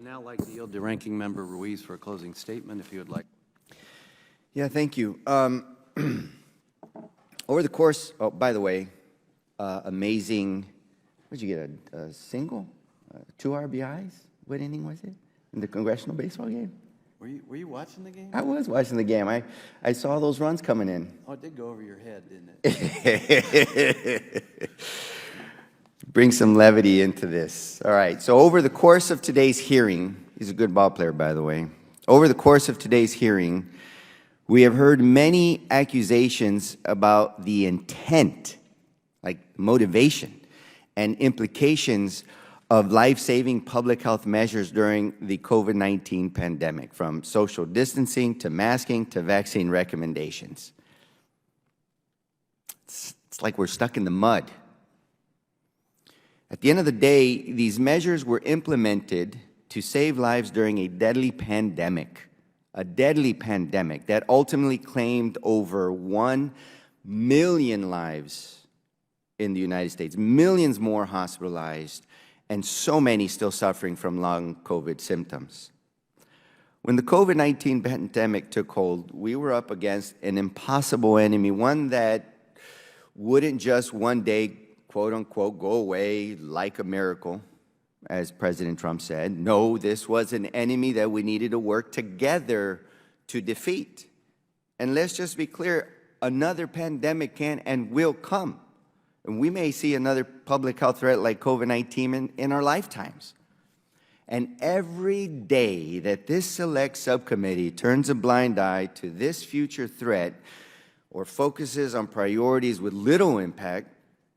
Now I'd like to yield to Ranking Member Ruiz for a closing statement, if you would like. Yeah, thank you. Over the course, oh, by the way, amazing, what did you get, a single? 2 RBIs? What inning was it in the congressional baseball game? Were you watching the game? I was watching the game. I saw those runs coming in. Oh, it did go over your head, didn't it? Bring some levity into this. All right, so over the course of today's hearing, he's a good ball player, by the way. Over the course of today's hearing, we have heard many accusations about the intent, like motivation, and implications of life-saving public health measures during the COVID-19 pandemic, from social distancing to masking to vaccine recommendations. It's like we're stuck in the mud. At the end of the day, these measures were implemented to save lives during a deadly pandemic that ultimately claimed over 1 million lives in the United States, millions more hospitalized, and so many still suffering from long COVID symptoms. When the COVID-19 pandemic took hold, we were up against an impossible enemy, one that wouldn't just one day, quote unquote, go away like a miracle, as President Trump said. No, this was an enemy that we needed to work together to defeat. And let's just be clear, another pandemic can and will come. And we may see another public health threat like COVID-19 in our lifetimes. And every day that this select subcommittee turns a blind eye to this future threat or focuses on priorities with little impact,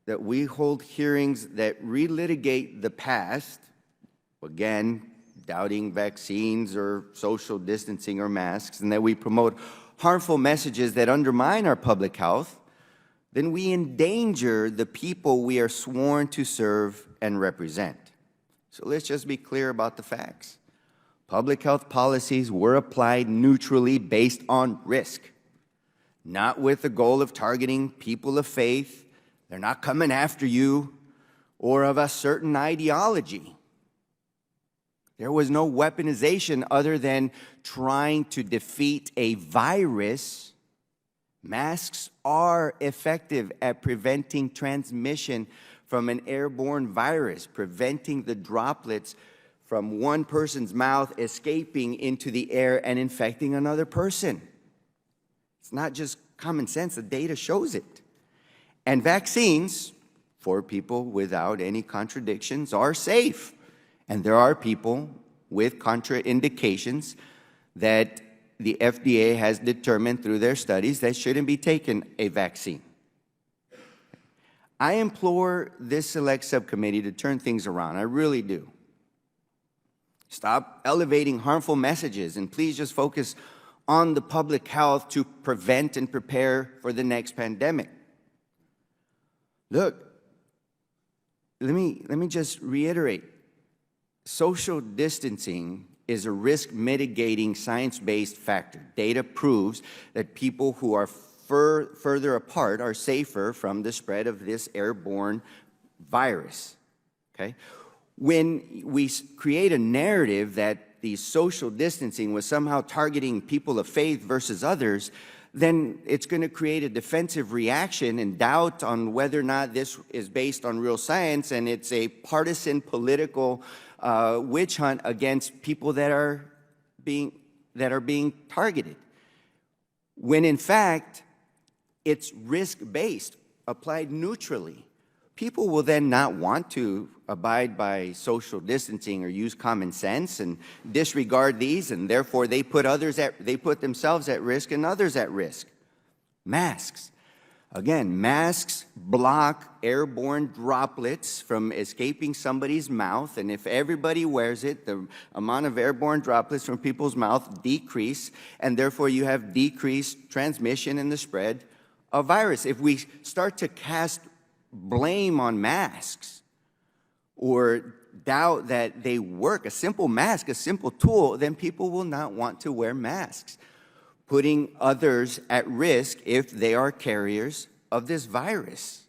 that we hold hearings that relitigate the past, again, doubting vaccines or social distancing or masks, and that we promote harmful messages that undermine our public health, then we endanger the people we are sworn to serve and represent. So let's just be clear about the facts. Public health policies were applied neutrally based on risk, not with the goal of targeting people of faith. They're not coming after you, or of a certain ideology. There was no weaponization other than trying to defeat a virus. Masks are effective at preventing transmission from an airborne virus, preventing the droplets from one person's mouth escaping into the air and infecting another person. It's not just common sense, the data shows it. And vaccines, for people without any contradictions, are safe. And there are people with contraindications that the FDA has determined through their studies that shouldn't be taking a vaccine. I implore this select subcommittee to turn things around. I really do. Stop elevating harmful messages and please just focus on the public health to prevent and prepare for the next pandemic. Look, let me just reiterate. Social distancing is a risk mitigating science-based factor. Data proves that people who are further apart are safer from the spread of this airborne virus, okay? When we create a narrative that the social distancing was somehow targeting people of faith versus others, then it's going to create a defensive reaction and doubt on whether or not this is based on real science, and it's a partisan political witch hunt against people that are being targeted. When in fact, it's risk-based, applied neutrally. People will then not want to abide by social distancing or use common sense and disregard these, and therefore they put themselves at risk and others at risk. Masks. Again, masks block airborne droplets from escaping somebody's mouth, and if everybody wears it, the amount of airborne droplets from people's mouth decrease, and therefore you have decreased transmission and the spread of virus. If we start to cast blame on masks or doubt that they work, a simple mask, a simple tool, then people will not want to wear masks, putting others at risk if they are carriers of this virus.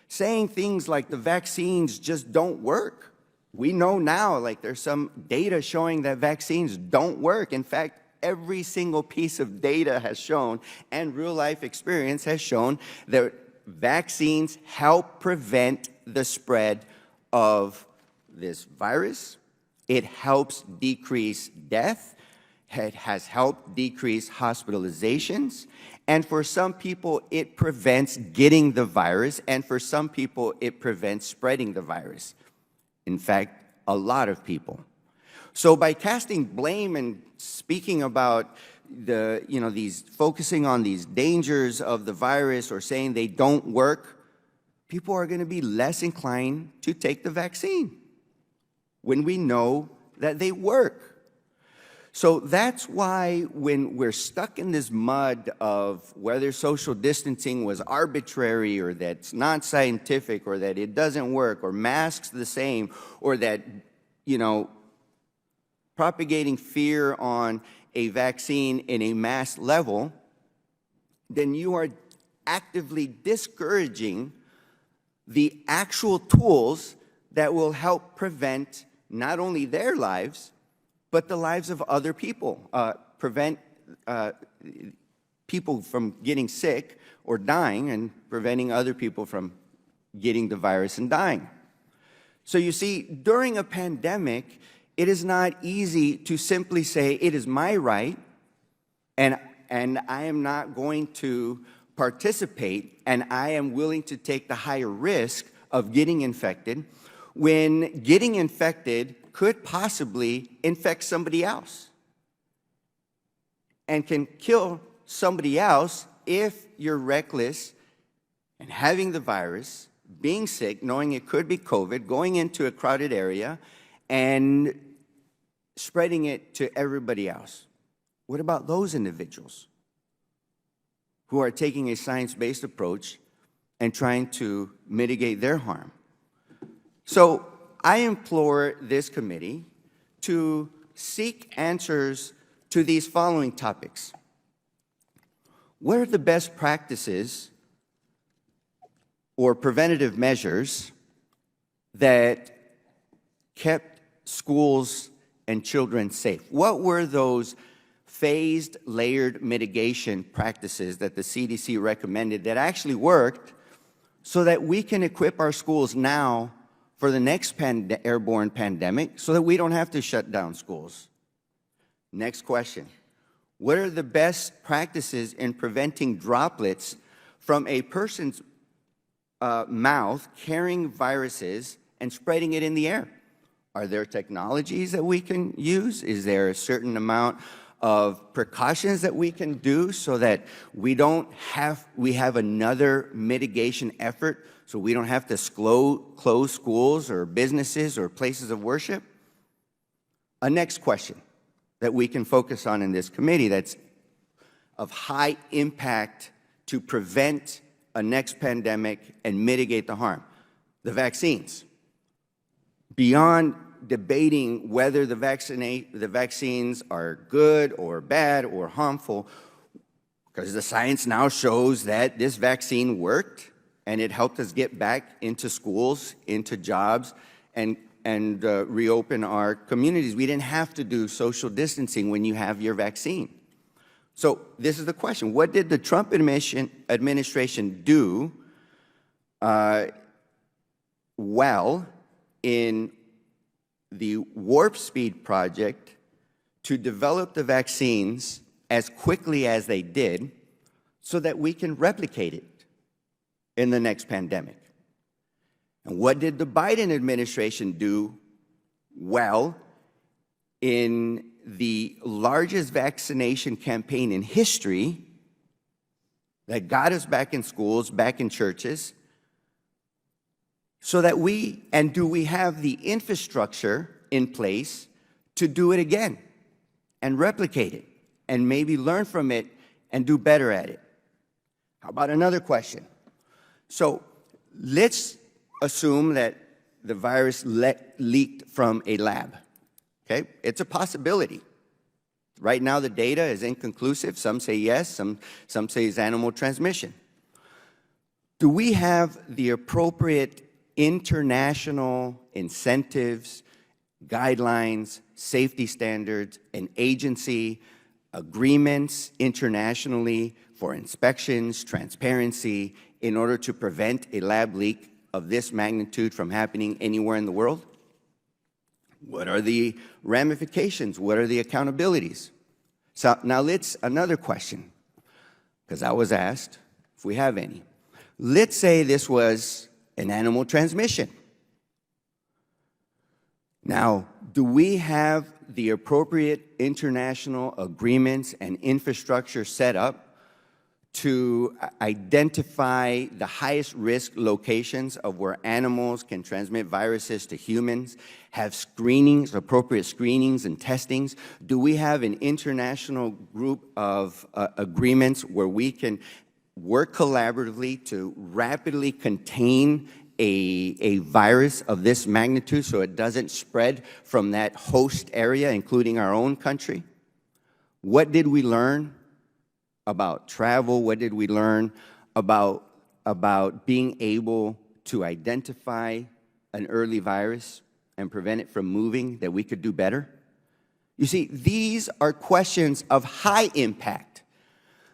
Saying things like the vaccines just don't work we know now, like there's some data showing that vaccines don't work. In fact, every single piece of data has shown, and real life experience has shown, that vaccines help prevent the spread of this virus. It helps decrease death. It has helped decrease hospitalizations. And for some people, it prevents getting the virus. And for some people, it prevents spreading the virus. In fact, a lot of people. So by casting blame and speaking about focusing on these dangers of the virus or saying they don't work, people are going to be less inclined to take the vaccine when we know that they work. So that's why when we're stuck in this mud of whether social distancing was arbitrary or that's not scientific or that it doesn't work or masks the same or that, propagating fear on a vaccine in a mass level, then you are actively discouraging the actual tools that will help prevent not only their lives, but the lives of other people, prevent people from getting sick or dying and preventing other people from getting the virus and dying. So you see, during a pandemic, it is not easy to simply say, it is my right, and I am not going to participate, and I am willing to take the higher risk of getting infected, when getting infected could possibly infect somebody else and can kill somebody else if you're reckless and having the virus, being sick, knowing it could be COVID, going into a crowded area and spreading it to everybody else. What about those individuals who are taking a science-based approach and trying to mitigate their harm? So I implore this committee to seek answers to these following topics. What are the best practices or preventative measures that kept schools and children safe? What were those phased, layered mitigation practices that the CDC recommended that actually worked so that we can equip our schools now for the next airborne pandemic so that we don't have to shut down schools? Next question. What are the best practices in preventing droplets from a person's mouth carrying viruses and spreading it in the air? Are there technologies that we can use? Is there a certain amount of precautions that we can do so that we have another mitigation effort so we don't have to close schools or businesses or places of worship? A next question that we can focus on in this committee that's of high impact to prevent a next pandemic and mitigate the harm: the vaccines. Beyond debating whether the vaccines are good or bad or harmful, because the science now shows that this vaccine worked and it helped us get back into schools, into jobs, and reopen our communities. We didn't have to do social distancing when you have your vaccine. So this is the question. What did the Trump administration do well in the Warp Speed project to develop the vaccines as quickly as they did so that we can replicate it in the next pandemic? And what did the Biden administration do well in the largest vaccination campaign in history that got us back in schools, back in churches, so that do we have the infrastructure in place to do it again and replicate it and maybe learn from it and do better at it? How about another question? So let's assume that the virus leaked from a lab, okay? It's a possibility. Right now the data is inconclusive. Some say yes, some say it's animal transmission. Do we have the appropriate international incentives guidelines, safety standards, an agency, agreements internationally for inspections, transparency, in order to prevent a lab leak of this magnitude from happening anywhere in the world? What are the ramifications? What are the accountabilities? So now another question, because I was asked if we have any. Let's say this was an animal transmission. Now, do we have the appropriate international agreements and infrastructure set up to identify the highest risk locations of where animals can transmit viruses to humans, have screenings, appropriate screenings and testings? Do we have an international group of agreements where we can work collaboratively to rapidly contain a virus of this magnitude so it doesn't spread from that host area, including our own country? What did we learn about travel? What did we learn about being able to identify an early virus and prevent it from moving that we could do better? You see, these are questions of high impact.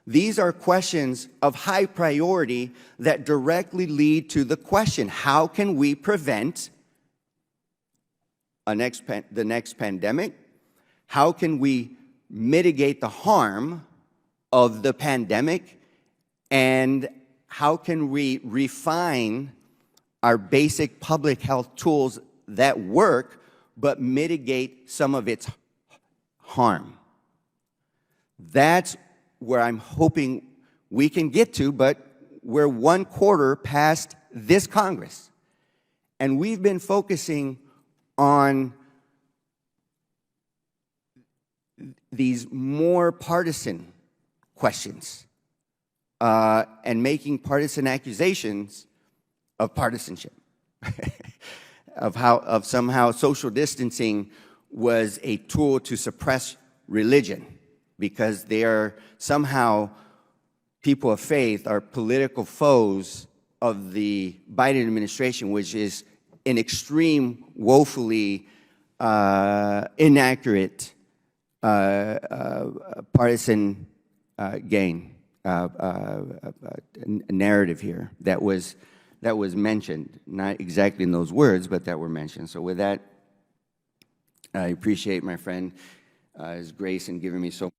These are questions of high priority that directly lead to the question, how can we prevent the next pandemic? How can we mitigate the harm of the pandemic? And how can we refine our basic public health tools that work but mitigate some of its harm? That's where I'm hoping we can get to, but we're 1/4 past this Congress. And we've been focusing on these more partisan questions and making partisan accusations of partisanship, of somehow social distancing was a tool to suppress religion, because they are somehow, people of faith are political foes of the Biden administration, which is an extreme, woefully inaccurate partisan gain narrative here that was mentioned, not exactly in those words, but that were mentioned. So with that, I appreciate my friend his grace in giving me so